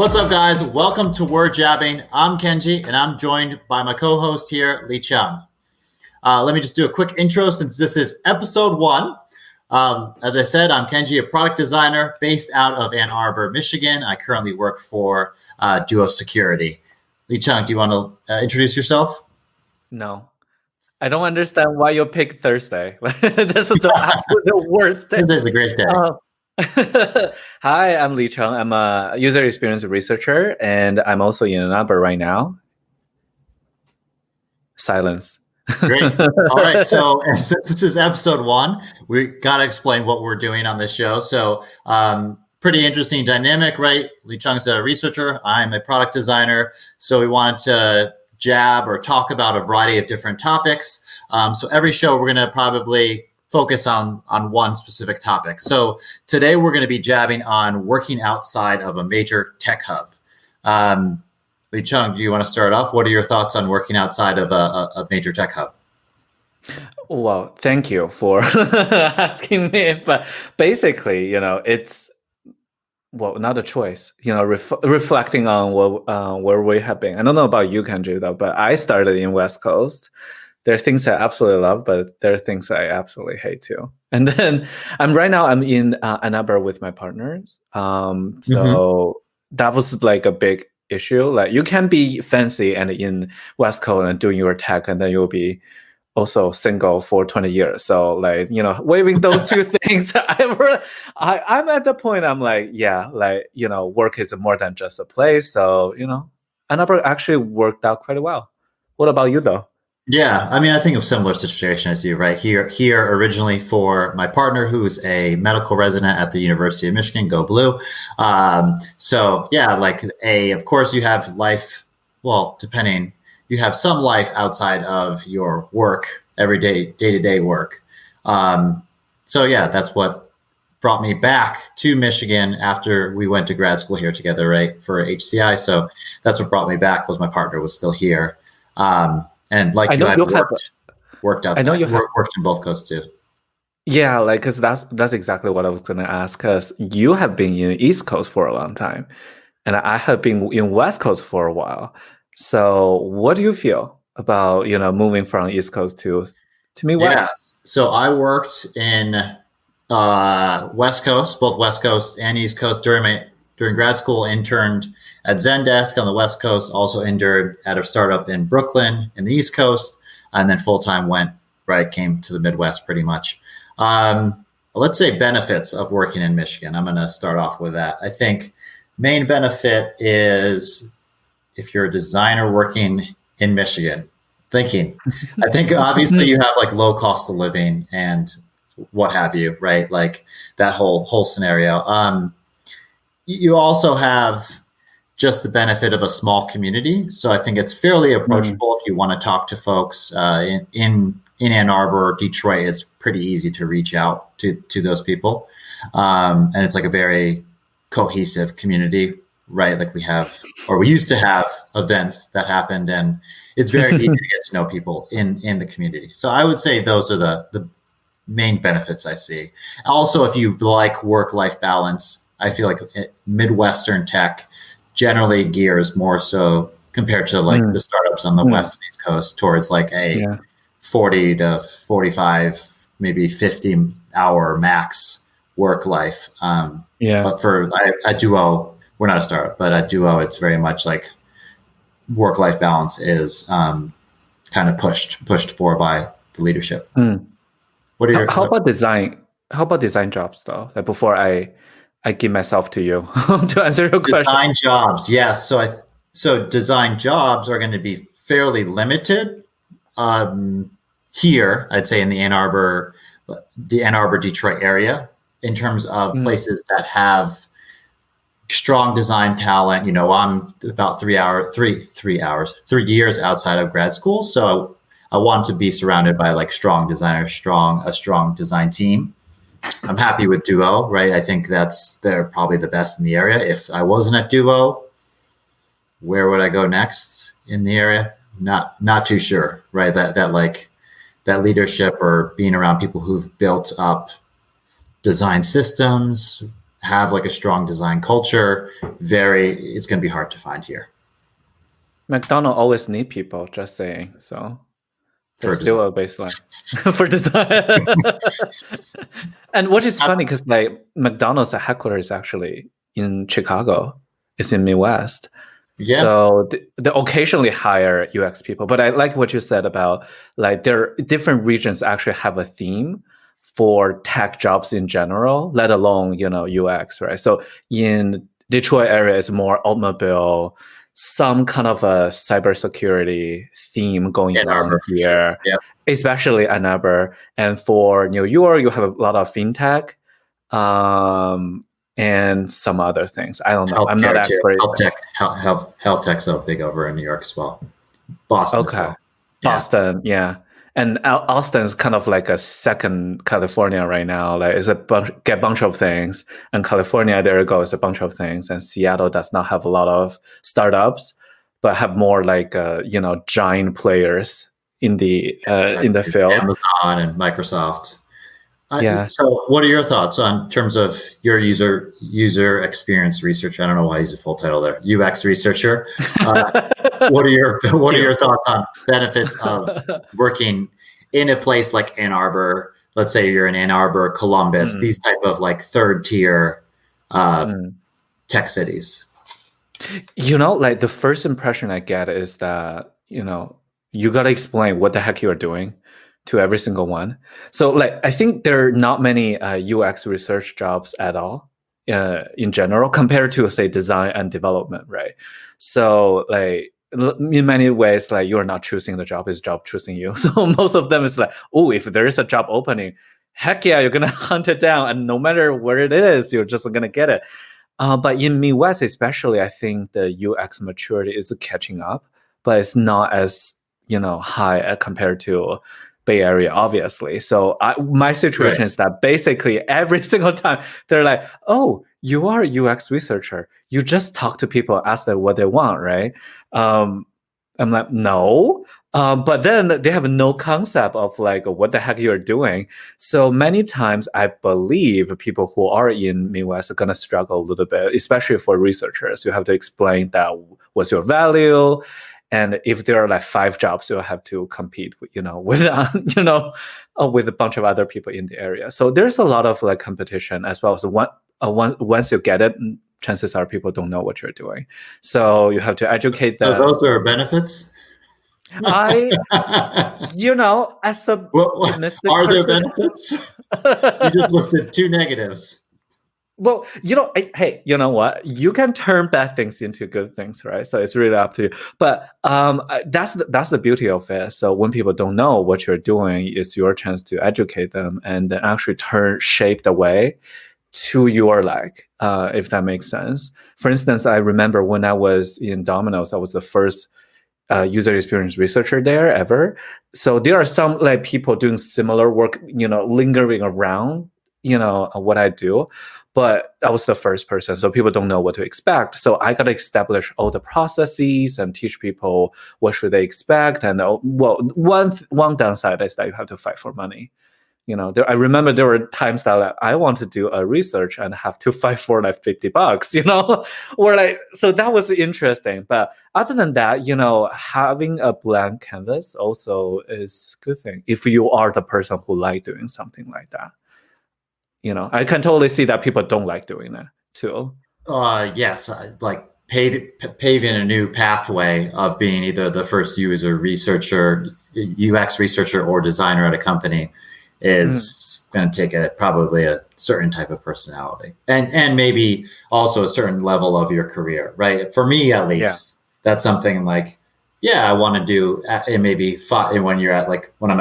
What's up, guys? Welcome to We're Jabbin. I'm Kenji, and I'm joined by my co-host here, Licheng. Let me just do a quick intro since this is episode 1. As I said, I'm Kenji, a product designer based out of Ann Arbor, Michigan. I currently work for Duo Security. Licheng, do you want to introduce yourself? No. I don't understand why you picked Thursday. That's the worst day. Thursday's a great day. Hi, I'm Licheng. I'm a user experience researcher, and I'm also in Ann Arbor right now. Silence. Great. All right. So since this is episode 1, we got to explain what we're doing on this show. So pretty interesting dynamic, right? Licheng's a researcher. I'm a product designer. So we wanted to jab or talk about a variety of different topics. So every show, we're going to probably focus on one specific topic. So today we're going to be jabbing on working outside of a major tech hub. Licheng, do you want to start off? What are your thoughts on working outside of a major tech hub? Well, thank you for asking me. But basically, it's not a choice. Reflecting on where we have been. I don't know about you, Kenji, though, but I started in West Coast. There are things I absolutely love, but there are things I absolutely hate too. And then I'm in Ann Arbor with my partners. So that was like a big issue. Like you can be fancy and in West Coast and doing your tech, and then you'll be also single for 20 years. So waiving those two things, I'm at the point I'm like, work is more than just a place. So, Ann Arbor actually worked out quite well. What about you though? Yeah, I mean, I think of similar situation as you, right? Here originally for my partner, who's a medical resident at the University of Michigan, go Blue. So yeah, of course you have life, you have some life outside of your work, day-to-day work. So yeah, that's what brought me back to Michigan after we went to grad school here together, right, for HCI. So that's what brought me back, was my partner was still here. And like I've worked outside. I know worked in both coasts too. Yeah, because that's exactly what I was going to ask. Because you have been in East Coast for a long time, and I have been in West Coast for a while. So, what do you feel about moving from East Coast to Midwest? Yeah, so I worked in West Coast, both West Coast and East Coast during grad school. Interned at Zendesk on the West Coast, also interned at a startup in Brooklyn in the East Coast, and then full-time came to the Midwest pretty much. Let's say benefits of working in Michigan. I'm going to start off with that. I think main benefit is if you're a designer working in Michigan, I think obviously you have low cost of living and what have you, right? Like that whole scenario. You also have just the benefit of a small community. So I think it's fairly approachable if you want to talk to folks in Ann Arbor. Detroit is pretty easy to reach out to those people. And it's a very cohesive community, right? We used to have events that happened, and it's very easy to get to know people in the community. So I would say those are the main benefits I see. Also, if you like work-life balance, I feel like Midwestern tech generally gears more so compared to the startups on the West and East Coast towards a 40 to 45, maybe 50 hour max work life. But for at Duo, we're not a startup, but at Duo, it's very much work-life balance is kind of pushed for by the leadership. What are how about design? How about design jobs though? Before I give myself to you to answer your question. Design jobs, yes. So design jobs are going to be fairly limited here, I'd say in the Ann Arbor, Detroit area, in terms of places that have strong design talent. I'm about 3 years outside of grad school. So I want to be surrounded by strong designers, a strong design team. I'm happy with Duo, right? I think they're probably the best in the area. If I wasn't at Duo, where would I go next in the area? Not too sure, right? That leadership or being around people who've built up design systems have like a strong design culture, it's going to be hard to find here. McDonald's always need people, just saying. So there's For still a baseline for design. And what is funny, because like McDonald's headquarters is actually in Chicago. It's in Midwest. Yeah. So they occasionally hire UX people, but I like what you said about like there different regions actually have a theme for tech jobs in general, let alone, you know, UX, right? So in Detroit area is more automobile, some kind of a cybersecurity theme going on here, yeah. Especially Ann Arbor. And for New York, you have a lot of fintech. And some other things. I don't know. I'm not expert. Health tech's so big over in New York as well. Boston. Okay. As well. Boston, yeah. And Austin's kind of like a second California right now. Like it's a bunch of things. And California, there it goes, a bunch of things. And Seattle does not have a lot of startups, but have more like giant players in the field. Amazon and Microsoft. Yeah. So what are your thoughts on terms of your user experience researcher? I don't know why I use a full title there. UX researcher. What are your thoughts on benefits of working in a place like Ann Arbor? Let's say you're in Ann Arbor, Columbus, these type of like third tier tech cities. You know, like the first impression I get is that, you know, you got to explain what the heck you are doing to every single one. So like, I think there are not many UX research jobs at all in general compared to, say, design and development, right? So like in many ways, like you're not choosing the job, it's job choosing you. So most of them is like, oh, if there is a job opening, heck yeah, you're going to hunt it down. And no matter where it is, you're just going to get it. But in Midwest especially, I think the UX maturity is catching up, but it's not as, high compared to Bay Area, obviously. So my situation is that basically every single time they're like, oh, you are a UX researcher. You just talk to people, ask them what they want, right? I'm like, no. But then they have no concept of like what the heck you're doing. So many times I believe people who are in Midwest are going to struggle a little bit, especially for researchers. You have to explain that what's your value. And if there are like 5 jobs, you'll have to compete, with with a bunch of other people in the area. So there's a lot of like competition as well. So once you get it, chances are people don't know what you're doing. So you have to educate them. So those are benefits? As a optimistic are there benefits? You just listed 2 negatives. Well, hey, you know what? You can turn bad things into good things, right? So it's really up to you. But that's the beauty of it. So when people don't know what you're doing, it's your chance to educate them and then actually shape the way to your like, if that makes sense. For instance, I remember when I was in Domino's, I was the first user experience researcher there ever. So there are some like people doing similar work, lingering around, what I do. But I was the first person, so people don't know what to expect. So I got to establish all the processes and teach people what should they expect. And one downside is that you have to fight for money. I remember there were times that like, I want to do a research and have to fight for like $50, or like, so that was interesting. But other than that, having a blank canvas also is a good thing if you are the person who like doing something like that. I can totally see that people don't like doing that too. Yes, like paving a new pathway of being either the first user researcher, UX researcher, or designer at a company is going to take probably a certain type of personality and maybe also a certain level of your career, right? For me, at least, that's something like, I want to do it maybe when I'm at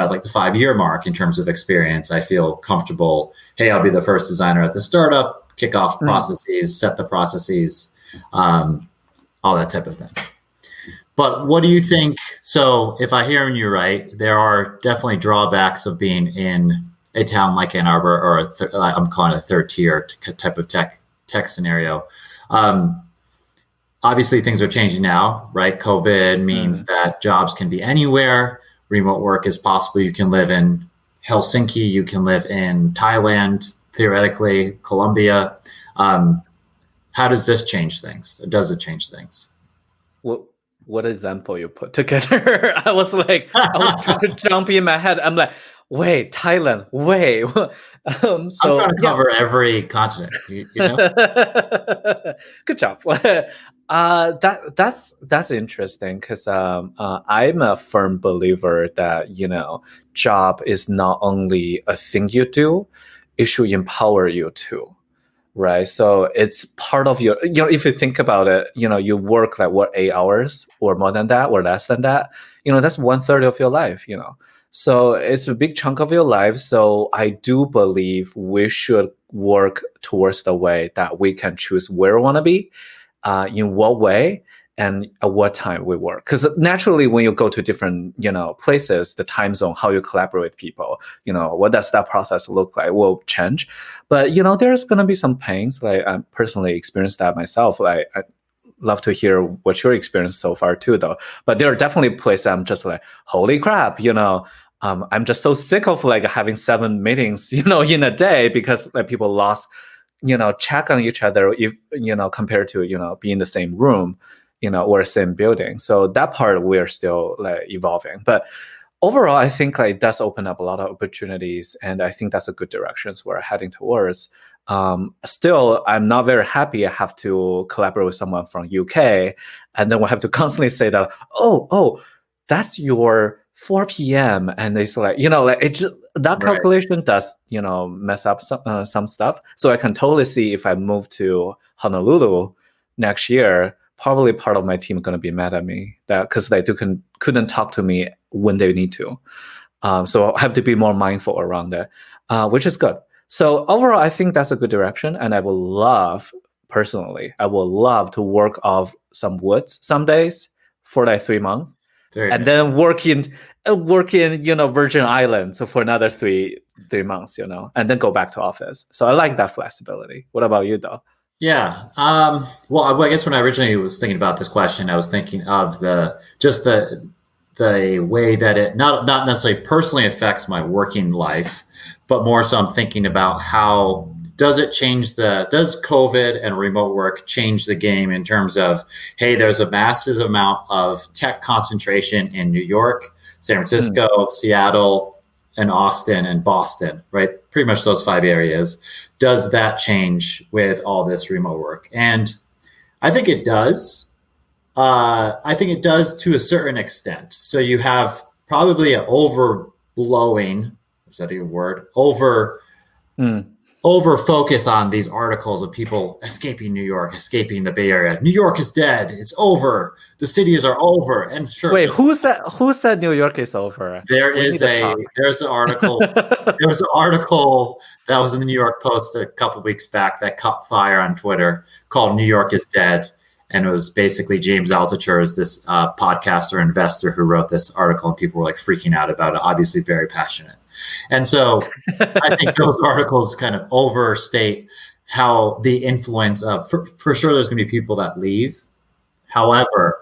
like the 5-year mark in terms of experience, I feel comfortable. Hey, I'll be the first designer at the startup, kick off processes, set the processes, all that type of thing. But what do you think? So if I'm hearing you right, there are definitely drawbacks of being in a town like Ann Arbor, or I'm calling it a third tier type of tech scenario. Obviously, things are changing now, right? COVID means that jobs can be anywhere. Remote work is possible. You can live in Helsinki. You can live in Thailand, theoretically, Colombia. How does this change things? Does it change things? What example you put together? I was trying to jump in my head. I'm like, wait, Thailand, wait. I'm trying to cover every continent. You know. Good job. That's interesting because I'm a firm believer that job is not only a thing you do, it should empower you too. Right. So it's part of your, if you think about it, you work 8 hours or more than that or less than that, that's 1/3 of your life, So it's a big chunk of your life. So I do believe we should work towards the way that we can choose where we want to be, in what way, and at what time we work. Because naturally, when you go to different, places, the time zone, how you collaborate with people, what does that process look like will change. But, there's going to be some pains. I personally experienced that myself. I love to hear what your experience so far too, though. But there are definitely places I'm just holy crap, I'm just so sick of having 7 meetings, in a day because people lost, check on each other if, compared to, be in the same room, or same building. So that part we're still evolving. But overall, I think it does open up a lot of opportunities, and I think that's a good direction we're heading towards. Still, I'm not very happy I have to collaborate with someone from UK, and then we'll have to constantly say that, oh, that's your 4 p.m. And it's it's just, that calculation does, mess up some stuff. So I can totally see if I move to Honolulu next year, probably part of my team is going to be mad at me because they couldn't talk to me when they need to. So I have to be more mindful around that, which is good. So overall, I think that's a good direction. And I would love to work off some woods some days for 3 months. And then work in Virgin Islands for another three months, and then go back to office. So I like that flexibility. What about you, though? Yeah. Well, I guess when I originally was thinking about this question, I was thinking of the way that it not necessarily personally affects my working life, but more so I'm thinking about how does COVID and remote work change the game in terms of, hey, there's a massive amount of tech concentration in New York, San Francisco, Seattle, and Austin and Boston, right? Pretty much those 5 areas. Does that change with all this remote work? And I think it does. I think it does to a certain extent. So you have probably an overblowing, is that a word? Over focus on these articles of people escaping New York, escaping the Bay Area. New York is dead. It's over. The cities are over. And sure. Wait, who said New York is over? There's an article. There was an article that was in the New York Post a couple weeks back that caught fire on Twitter called "New York is Dead," and it was basically James Altucher, is this podcaster investor who wrote this article, and people were freaking out about it. Obviously, very passionate. And so I think those articles kind of overstate how the influence of, for sure, there's going to be people that leave. However,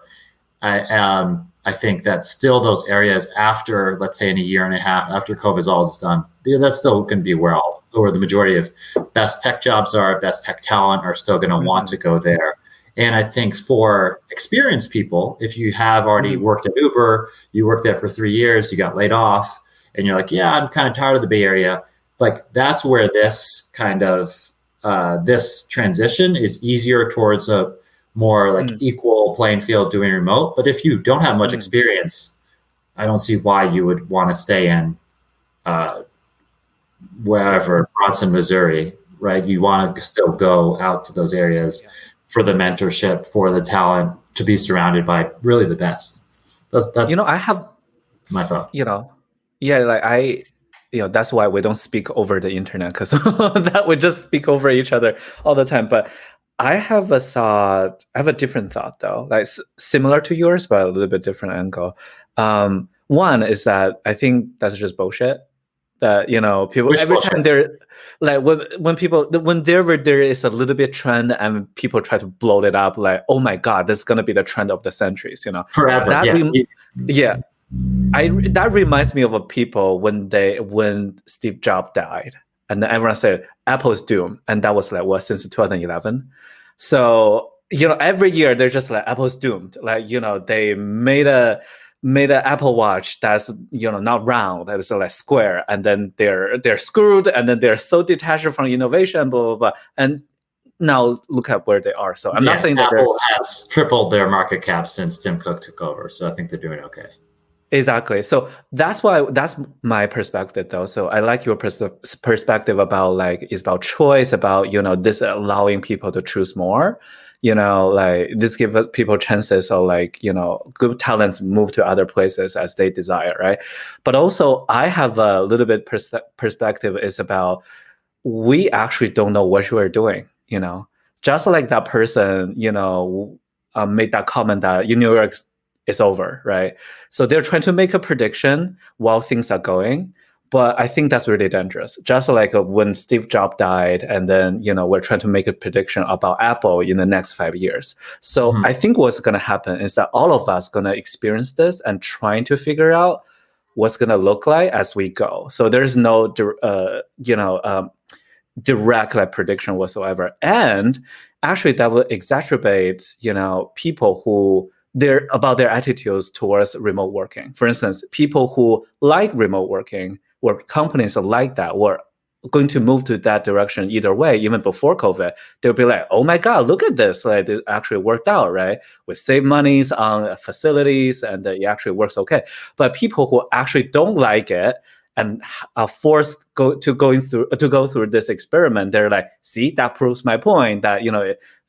I think that still those areas after, let's say in a year and a half, after COVID is all done, that's still going to be where the majority of best tech jobs are, best tech talent are still going to want to go there. And I think for experienced people, if you have already worked at Uber, you worked there for 3 years, you got laid off, and you're like, yeah, I'm kind of tired of the Bay Area. That's where this kind of, this transition is easier towards a more equal playing field doing remote. But if you don't have much experience, I don't see why you would want to stay in wherever, Bronson, Missouri, right? You want to still go out to those areas for the mentorship, for the talent, to be surrounded by really the best. That's I have my thought. That's why we don't speak over the internet, because that we just speak over each other all the time. But I have a different thought though, similar to yours, but a little bit different angle. One is that I think that's just bullshit. That people every time they're whenever there is a little bit trend and people try to blow it up, oh my god, this is gonna be the trend of the centuries, forever. That reminds me of people when Steve Jobs died, and then everyone said Apple's doomed, and that was like what, since 2011. So every year they're just like Apple's doomed. Like they made a Apple Watch that's not round, that is like square, and then they're screwed, and then they're so detached from innovation, blah blah blah. And now look at where they are. So I'm not saying that Apple has tripled their market cap since Tim Cook took over. So I think they're doing okay. Exactly. So that's my perspective, though. So I like your perspective about like, it's about choice, about this allowing people to choose more. Like this gives people chances, or like good talents move to other places as they desire, right? But also I have a little bit perspective is about, we actually don't know what we're doing. Just like that person made that comment that New York is over, right? So they're trying to make a prediction while things are going. But I think that's really dangerous. Just like when Steve Jobs died, and then we're trying to make a prediction about Apple in the next 5 years. So I think what's going to happen is that all of us going to experience this and trying to figure out what's going to look like as we go. So there's no direct like prediction whatsoever. And actually that will exacerbate people who about their attitudes towards remote working. For instance, people who like remote working, or companies like that, were going to move to that direction either way. Even before COVID, they'll be like, oh my God, look at this, like it actually worked out, right? We save monies on facilities, and it actually works okay. But people who actually don't like it and are forced to go through this experiment, they're like, see, that proves my point that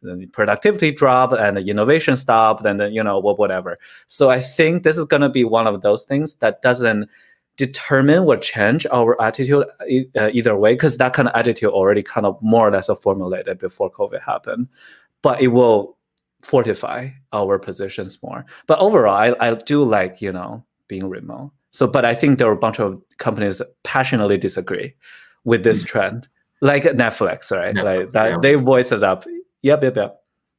the productivity dropped and the innovation stopped, and then whatever. So I think this is going to be one of those things that doesn't determine or change our attitude either way, because that kind of attitude already kind of more or less formulated before COVID happened, but it will fortify our positions more. But overall, I do like being remote. So, but I think there are a bunch of companies that passionately disagree with this trend, like Netflix, right? Netflix, like that, they voice it up. Yep.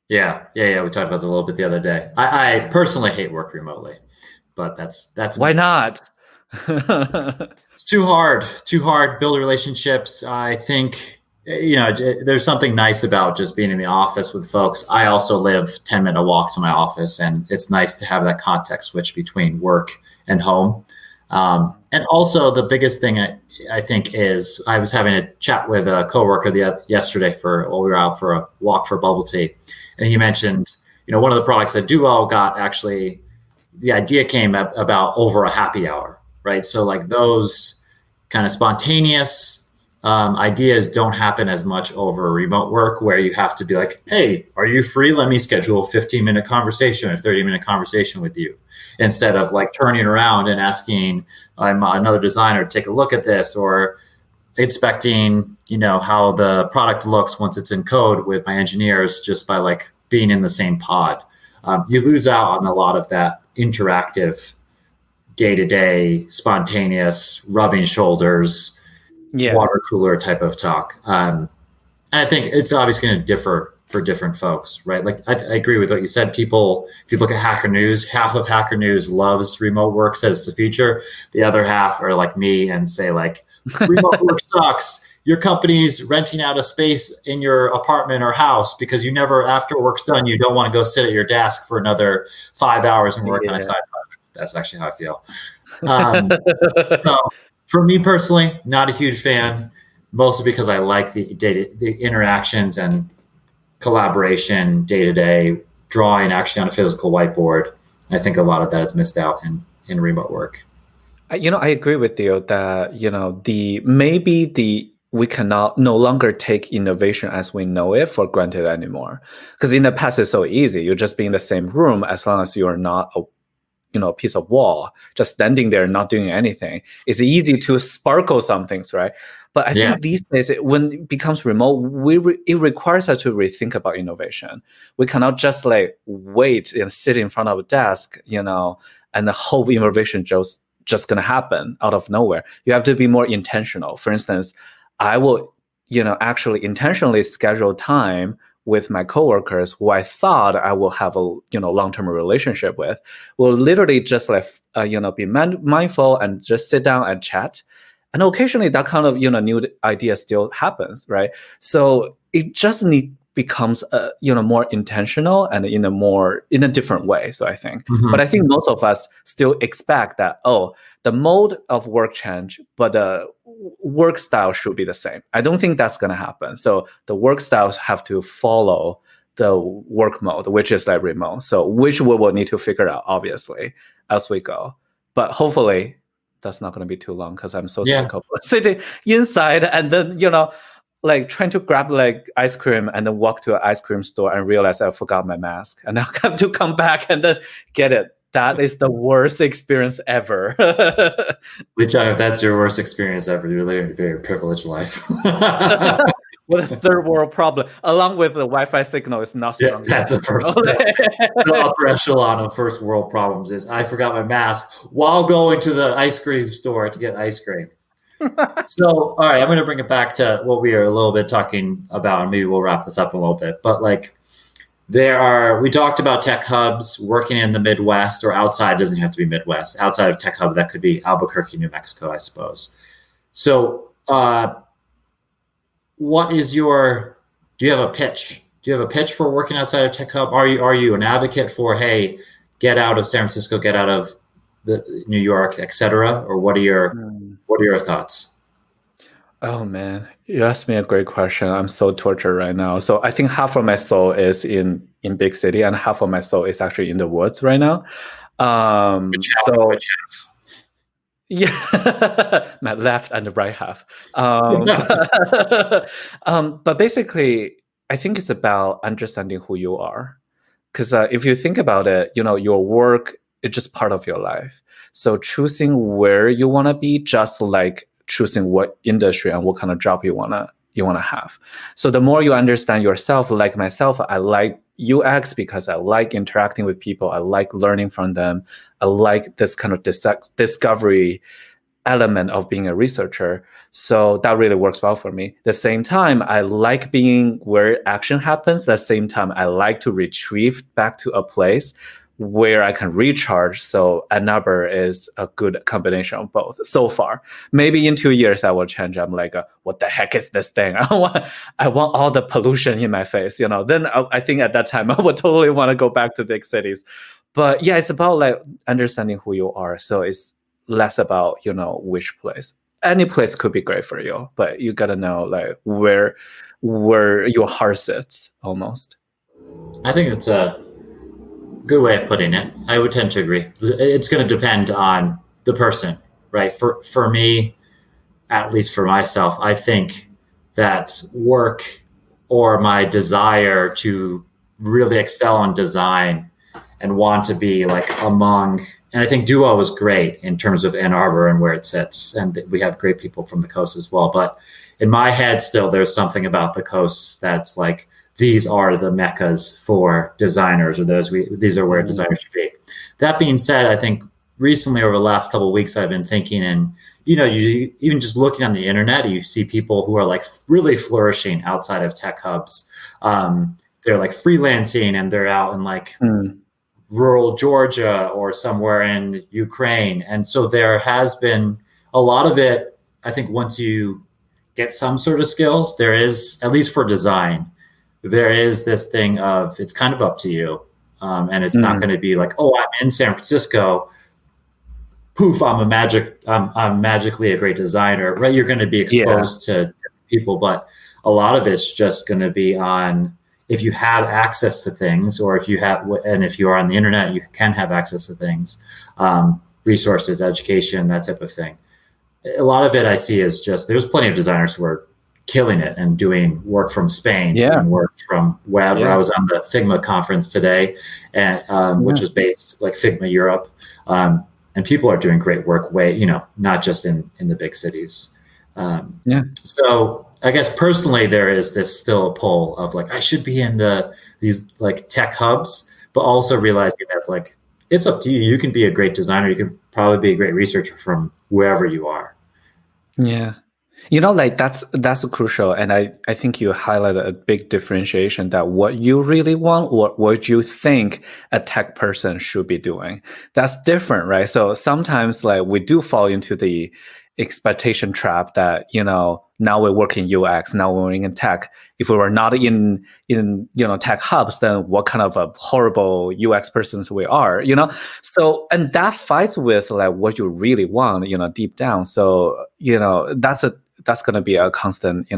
Yeah. We talked about that a little bit the other day. I personally hate work remotely, but that's why not? It's too hard. Build relationships. I think there's something nice about just being in the office with folks. I also live 10-minute walk to my office, and it's nice to have that context switch between work and home. And also the biggest thing I think is, I was having a chat with a coworker yesterday while we were out for a walk for bubble tea. And he mentioned, one of the products that Duo got, actually, the idea came about over a happy hour, right? So like those kind of spontaneous ideas don't happen as much over remote work, where you have to be like, hey, are you free? Let me schedule a 15-minute conversation or 30-minute conversation with you, instead of like turning around and asking another designer to take a look at this, or inspecting, how the product looks once it's in code with my engineers, just by like being in the same pod. You lose out on a lot of that interactive, day-to-day, spontaneous, rubbing shoulders, water cooler type of talk. And I think it's obviously going to differ for different folks, right? Like I agree with what you said. People, if you look at Hacker News, half of Hacker News loves remote work, says it's the future. The other half are like me and say like, remote work sucks. Your company's renting out a space in your apartment or house because you never, after work's done, you don't want to go sit at your desk for another 5 hours and work on a side project. That's actually how I feel. So for me personally, not a huge fan, mostly because I like the interactions and collaboration day to day, drawing actually on a physical whiteboard. And I think a lot of that is missed out in remote work. I agree with you that we cannot no longer take innovation as we know it for granted anymore. Because in the past, it's so easy. You just be in the same room, as long as you're not a piece of wall, just standing there, not doing anything. It's easy to sparkle some things, right? But I think these days, when it becomes remote, it requires us to rethink about innovation. We cannot just like wait and sit in front of a desk, and the whole innovation just going to happen out of nowhere. You have to be more intentional. For instance, I will, actually intentionally schedule time with my coworkers who I thought I will have a long-term relationship with. Will literally just like be mindful and just sit down and chat. And occasionally that kind of, new idea still happens, right? So it just becomes more intentional and in a different way. So I think, but I think most of us still expect that, the mode of work change, but the work style should be the same. I don't think that's going to happen. So the work styles have to follow the work mode, which is like remote. So which we will need to figure out, obviously, as we go. But hopefully that's not going to be too long, because I'm so sick of sitting inside and then, like trying to grab like ice cream and then walk to an ice cream store and realize I forgot my mask and I have to come back and then get it. That is the worst experience ever. Licheng, if that's your worst experience ever, you're living a very privileged life. With a third world problem, along with the Wi-Fi signal is not strong. That's a first. The upper echelon of first world problems is I forgot my mask while going to the ice cream store to get ice cream. So, all right, I'm going to bring it back to what we are a little bit talking about, and maybe we'll wrap this up a little bit. But like, we talked about tech hubs working in the Midwest or outside. Doesn't have to be Midwest. Outside of tech hub, that could be Albuquerque, New Mexico, I suppose. So, what is do you have a pitch? Do you have a pitch for working outside of tech hub? Are you an advocate for, hey, get out of San Francisco, get out of New York, etc.? Or what are your thoughts? Oh man, you asked me a great question. I'm so tortured right now. So I think half of my soul is in big city, and half of my soul is actually in the woods right now. Yeah, my left and the right half. But basically, I think it's about understanding who you are. Because if you think about it, your work is just part of your life. So choosing where you want to be, just like choosing what industry and what kind of job you wanna have. So the more you understand yourself, like myself, I like UX because I like interacting with people. I like learning from them. I like this kind of discovery element of being a researcher. So that really works well for me. At the same time, I like being where action happens. At the same time, I like to retrieve back to a place where I can recharge. So Ann Arbor is a good combination of both so far. Maybe in 2 years I will change. I'm like, what the heck is this thing? I want all the pollution in my face. Then I think at that time I would totally want to go back to big cities. But yeah, it's about like understanding who you are. So it's less about, which place. Any place could be great for you, but you gotta know like where your heart sits almost. I think it's a good way of putting it. I would tend to agree. It's going to depend on the person, right? For me, at least for myself, I think that work or my desire to really excel on design and want to be like and I think Duo was great in terms of Ann Arbor and where it sits. And we have great people from the coast as well. But in my head, still, there's something about the coast that's like, these are the meccas for designers, or these are where designers should be. That being said, I think recently over the last couple of weeks, I've been thinking, and you even just looking on the internet, you see people who are like really flourishing outside of tech hubs. They're like freelancing and they're out in like rural Georgia or somewhere in Ukraine. And so there has been a lot of it. I think once you get some sort of skills, there is, at least for design, there is this thing of it's kind of up to you. And it's not going to be like, oh, I'm in San Francisco. Poof, I'm magically a great designer, right? You're going to be exposed to people, but a lot of it's just going to be on if you have access to things, or if you are on the internet, you can have access to things, resources, education, that type of thing. A lot of it I see is just, there's plenty of designers who are killing it and doing work from Spain and work from wherever. I was on the Figma conference today, and which is based like Figma Europe. And people are doing great work not just in the big cities. So I guess personally, there is this still a pull of like, I should be in these like tech hubs, but also realizing that's like, it's up to you. You can be a great designer. You can probably be a great researcher from wherever you are. Yeah. Like that's crucial. And I think you highlighted a big differentiation that what you really want, what you think a tech person should be doing. That's different, right? So sometimes like we do fall into the expectation trap that, now we work in UX, now we're in tech. If we were not in tech hubs, then what kind of a horrible UX persons we are, So, and that fights with like what you really want, deep down. So, that's going to be a constant,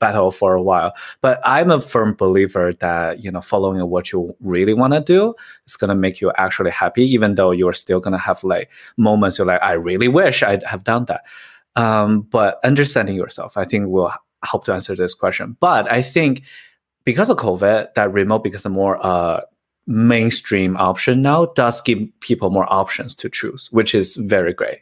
battle for a while. But I'm a firm believer that, following what you really want to do is going to make you actually happy, even though you're still going to have like moments you're like, I really wish I'd have done that. But understanding yourself, I think, will help to answer this question. But I think because of COVID, that remote becomes a more mainstream option now, does give people more options to choose, which is very great.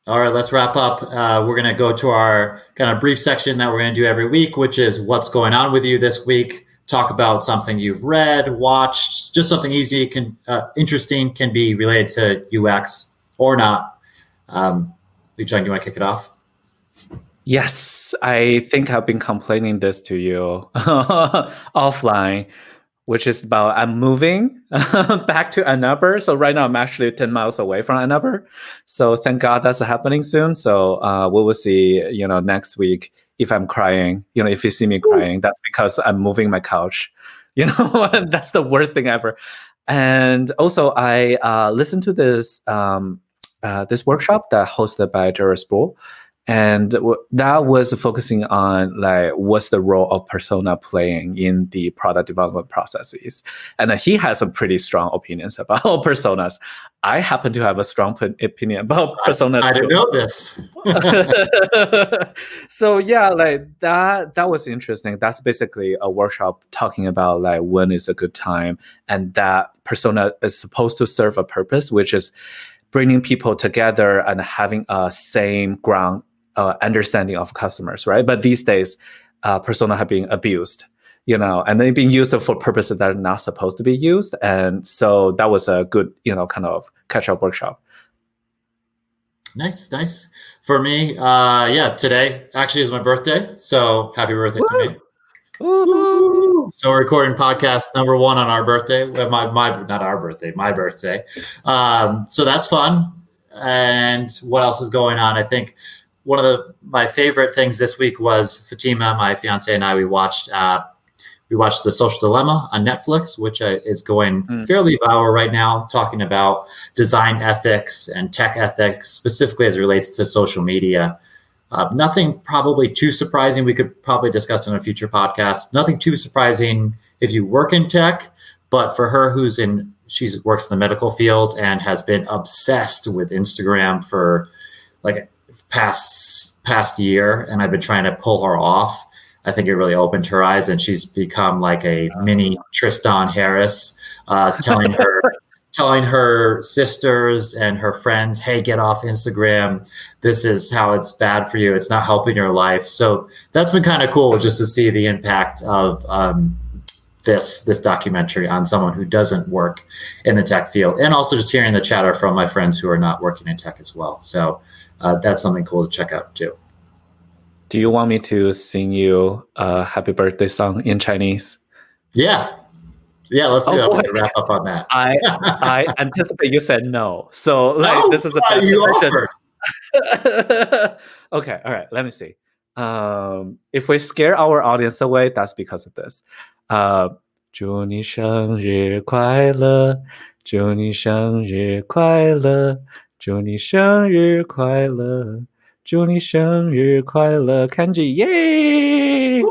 All right, let's wrap up. We're going to go to our kind of brief section that we're going to do every week, which is what's going on with you this week. Talk about something you've read, watched, just something easy, interesting, can be related to UX or not. Licheng, you want to kick it off? Yes, I think I've been complaining this to you offline, which is about I'm moving back to Ann Arbor. So right now I'm actually 10 miles away from Ann Arbor. So thank God that's happening soon. So we will see, next week if I'm crying, if you see me crying, that's because I'm moving my couch. That's the worst thing ever. And also I listened to this this workshop that hosted by Jared Spool. And that was focusing on like what's the role of persona playing in the product development processes. And he has some pretty strong opinions about personas. I happen to have a strong opinion about personas. I didn't know this. So yeah, like that was interesting. That's basically a workshop talking about like when is a good time, and that persona is supposed to serve a purpose, which is bringing people together and having a same ground understanding of customers, right? But these days, persona have been abused, and they've been used for purposes that are not supposed to be used. And so that was a good, kind of catch-up workshop. Nice. For me, today actually is my birthday. So happy birthday to me. Woo-hoo. So we're recording podcast number 1 on our birthday. My birthday. So that's fun. And what else is going on? I think one of my favorite things this week was Fatima, my fiance, and I. We watched The Social Dilemma on Netflix, which is going fairly viral right now, talking about design ethics and tech ethics, specifically as it relates to social media. Nothing probably too surprising. We could probably discuss in a future podcast. Nothing too surprising if you work in tech, but for her, she works in the medical field and has been obsessed with Instagram for like past year, and I've been trying to pull her off. I think it really opened her eyes, and she's become like a mini Tristan Harris, telling her sisters and her friends, hey, get off Instagram. This is how it's bad for you. It's not helping your life. So that's been kind of cool just to see the impact of this documentary on someone who doesn't work in the tech field, and also just hearing the chatter from my friends who are not working in tech as well. So that's something cool to check out too. Do you want me to sing you a happy birthday song in Chinese? Yeah, let's do it. I'm going to wrap up on that. I anticipate you said no. So this is the best you offered. Okay, all right, let me see. If we scare our audience away, that's because of this. 祝你生日快乐，祝你生日快乐，祝你生日快乐，祝你生日快乐 Kenji, yay! Woo!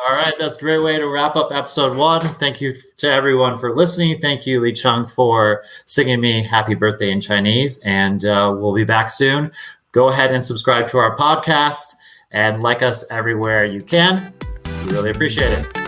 All right, that's a great way to wrap up episode 1. Thank you to everyone for listening. Thank you, Licheng, for singing me happy birthday in Chinese, and we'll be back soon. Go ahead and subscribe to our podcast and like us everywhere you can. We really appreciate it.